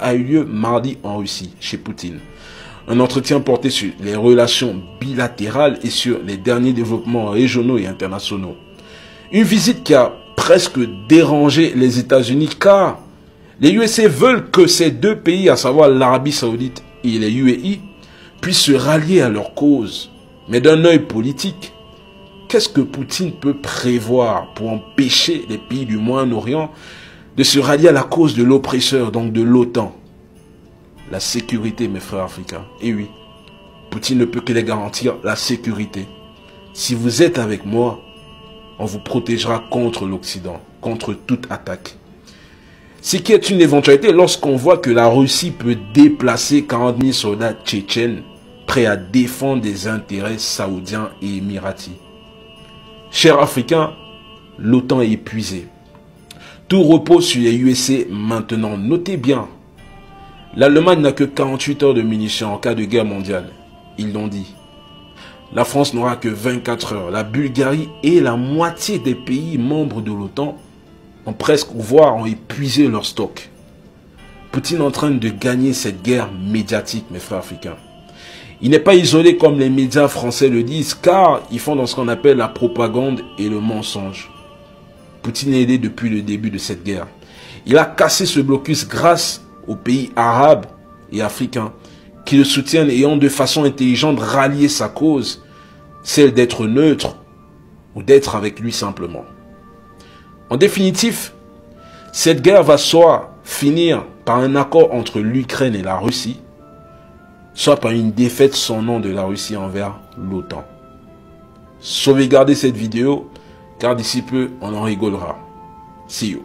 a eu lieu mardi en Russie, chez Poutine. Un entretien porté sur les relations bilatérales et sur les derniers développements régionaux et internationaux. Une visite qui a presque dérangé les États-Unis car les USA veulent que ces deux pays, à savoir l'Arabie Saoudite et les UAE, puissent se rallier à leur cause. Mais d'un œil politique, qu'est-ce que Poutine peut prévoir pour empêcher les pays du Moyen-Orient de se rallier à la cause de l'oppresseur, donc de l'OTAN? La sécurité, mes frères africains. Et oui, Poutine ne peut que les garantir la sécurité. Si vous êtes avec moi, on vous protégera contre l'Occident, contre toute attaque. Ce qui est une éventualité lorsqu'on voit que la Russie peut déplacer 40 000 soldats tchétchènes prêts à défendre des intérêts saoudiens et émiratis. Chers Africains, l'OTAN est épuisée. Tout repose sur les USA maintenant. Notez bien, l'Allemagne n'a que 48 heures de munitions en cas de guerre mondiale. Ils l'ont dit. La France n'aura que 24 heures. La Bulgarie et la moitié des pays membres de l'OTAN ont presque, voire ont épuisé leur stock. Poutine est en train de gagner cette guerre médiatique, mes frères africains. Il n'est pas isolé comme les médias français le disent, car ils font dans ce qu'on appelle la propagande et le mensonge. Poutine est aidé depuis le début de cette guerre. Il a cassé ce blocus grâce aux pays arabes et africains qui le soutiennent et ont de façon intelligente rallié sa cause, celle d'être neutre ou d'être avec lui simplement. En définitive, cette guerre va soit finir par un accord entre l'Ukraine et la Russie, soit par une défaite sans nom de la Russie envers l'OTAN. Sauvegardez cette vidéo, car d'ici peu, on en rigolera. See you.